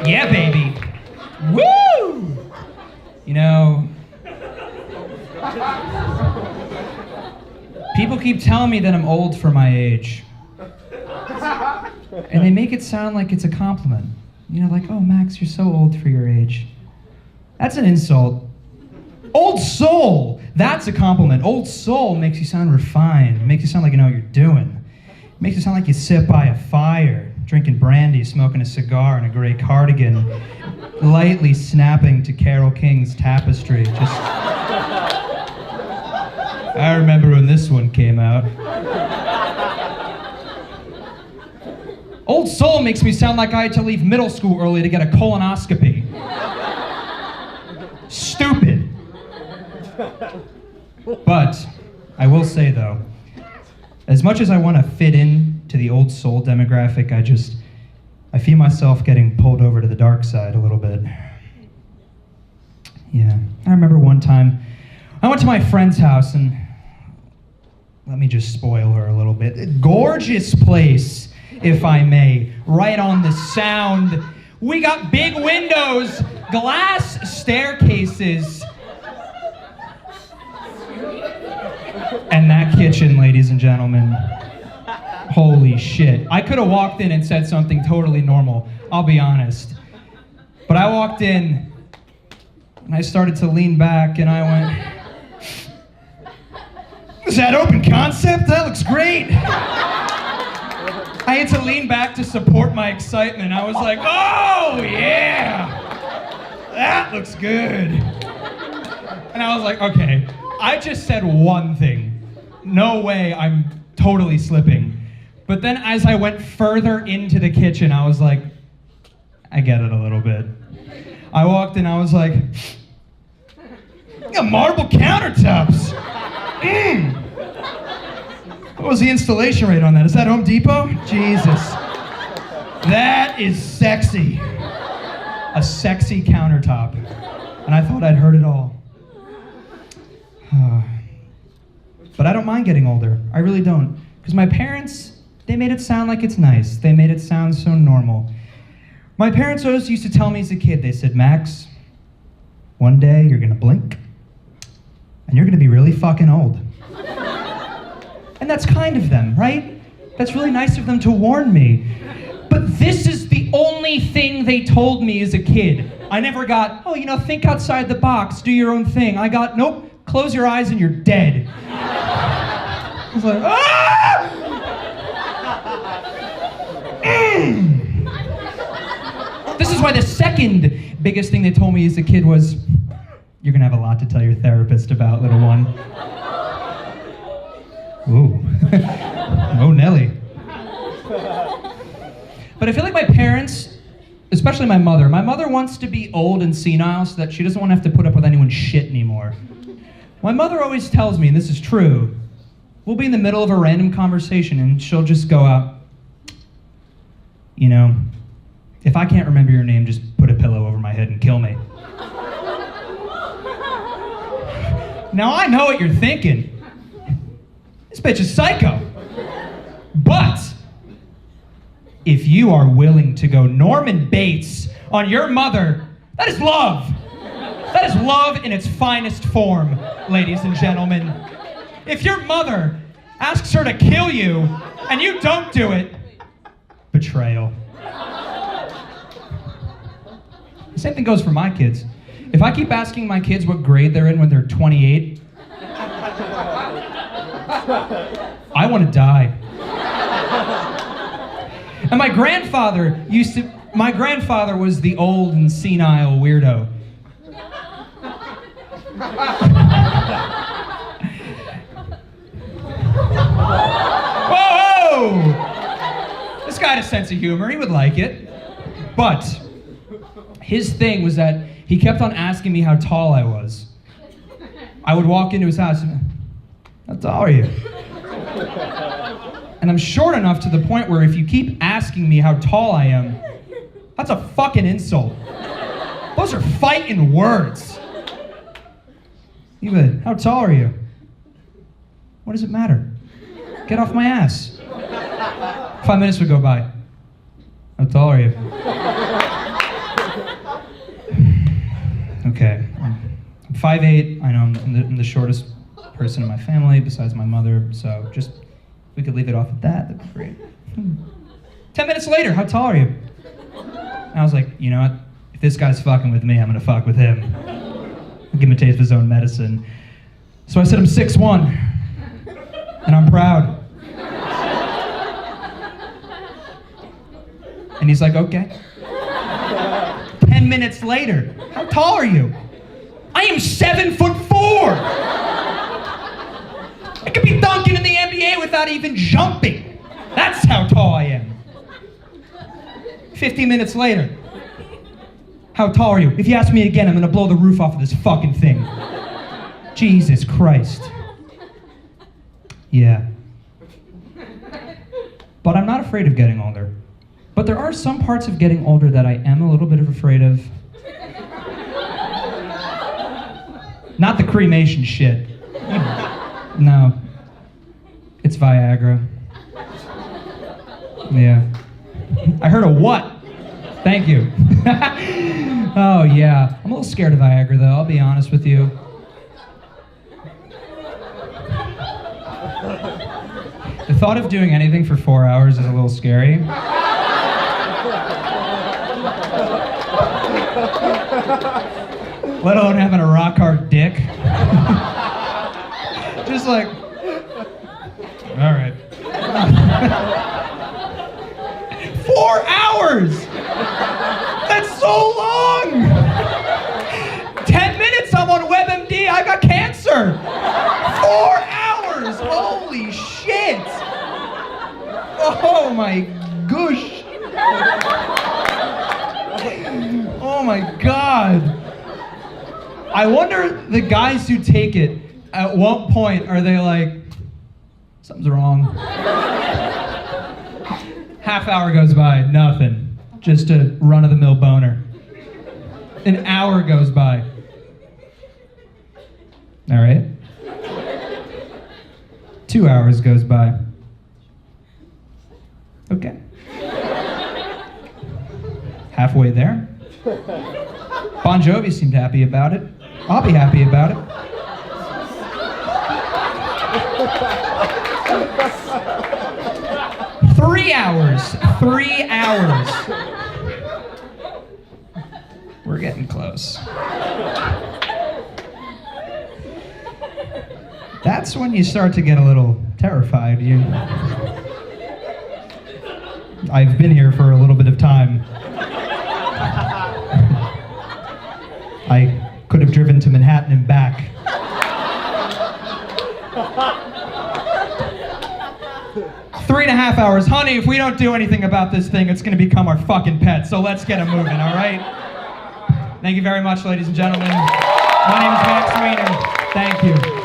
Yeah, baby. Woo! You know, people keep telling me that I'm old for my age. And they make it sound like it's a compliment. You know, like, oh, Max, you're so old for your age. That's an insult. Old soul, that's a compliment. Old soul makes you sound refined. It makes you sound like you know what you're doing. It makes you sound like you sit by a fire, drinking brandy, smoking a cigar in a gray cardigan, lightly snapping to Carole King's Tapestry. I remember when this one came out. Old soul makes me sound like I had to leave middle school early to get a colonoscopy. Stupid. But I will say though, as much as I want to fit in to the old soul demographic, I feel myself getting pulled over to the dark side a little bit. Yeah, I remember one time, I went to my friend's house and let me just spoil her a little bit. Gorgeous place, if I may, right on the sound. We got big windows, glass staircases. And that kitchen, ladies and gentlemen, holy shit. I could have walked in and said something totally normal, I'll be honest. But I walked in, and I started to lean back, and I went, is that open concept? That looks great. I had to lean back to support my excitement. I was like, oh yeah, that looks good. And I was like, okay, I just said one thing. No way I'm totally slipping. But then as I went further into the kitchen, I was like, I get it a little bit. I walked in, I was like, got marble countertops. What was the installation rate on that? Is that Home Depot? Jesus. That is sexy. A sexy countertop. And I thought I'd heard it all. But I don't mind getting older. I really don't. Because my parents, they made it sound like it's nice. They made it sound so normal. My parents always used to tell me as a kid, they said, Max, one day you're gonna blink, and you're gonna be really fucking old. And that's kind of them, right? That's really nice of them to warn me. But this is the only thing they told me as a kid. I never got, oh, you know, think outside the box, do your own thing. I got, nope, close your eyes and you're dead. I was like, ah! This is why the second biggest thing they told me as a kid was, you're gonna have a lot to tell your therapist about, little one. Ooh. Oh, Nelly. But I feel like my parents, especially my mother wants to be old and senile so that she doesn't want to have to put up with anyone's shit anymore. My mother always tells me, and this is true, we'll be in the middle of a random conversation and she'll just go out, you know, if I can't remember your name, just put a pillow over my head and kill me. Now I know what you're thinking. This bitch is psycho. But if you are willing to go Norman Bates on your mother, that is love. That is love in its finest form, ladies and gentlemen. If your mother asks her to kill you and you don't do it, betrayal. The same thing goes for my kids. If I keep asking my kids what grade they're in when they're 28, I want to die. And my grandfather was the old and senile weirdo. Whoa! This guy had a sense of humor, he would like it. But his thing was that he kept on asking me how tall I was. I would walk into his house and, how tall are you? And I'm short enough to the point where if you keep asking me how tall I am, that's a fucking insult. Those are fighting words. You would, how tall are you? What does it matter? Get off my ass. 5 minutes would go by. How tall are you? okay, I'm 5'8", I know I'm the shortest person in my family besides my mother, so just, if we could leave it off at that, that'd be great. 10 minutes later, how tall are you? And I was like, you know what, if this guy's fucking with me, I'm gonna fuck with him. I'll give him a taste of his own medicine. So I said I'm 6'1", and I'm proud. And he's like, okay. 10 minutes later, how tall are you? I am 7'4". I could be dunking in the NBA without even jumping. That's how tall I am. 50 minutes later, how tall are you? If you ask me again, I'm gonna blow the roof off of this fucking thing. Jesus Christ. Yeah. But I'm not afraid of getting older. But there are some parts of getting older that I am a little bit afraid of. Not the cremation shit. No. It's Viagra. Yeah. I heard a what? Thank you. Oh yeah. I'm a little scared of Viagra though, I'll be honest with you. The thought of doing anything for 4 hours is a little scary. Let alone having a rock hard dick. Just like, all right. 4 hours! That's so long! 10 minutes, I'm on WebMD, I got cancer! 4 hours! Holy shit! Oh my gosh! Oh my God. I wonder the guys who take it, at what point are they like, something's wrong? Half hour goes by, nothing. Just a run-of-the-mill boner. An hour goes by. All right. 2 hours goes by. Okay. Halfway there. Bon Jovi seemed happy about it. I'll be happy about it. Three hours. We're getting close. That's when you start to get a little terrified. I've been here for a little bit of time. I could have driven to Manhattan and back. Three and a half hours. Honey, if we don't do anything about this thing, it's gonna become our fucking pet, so let's get it moving, all right? Thank you very much, ladies and gentlemen. My name is Max Wiener. Thank you.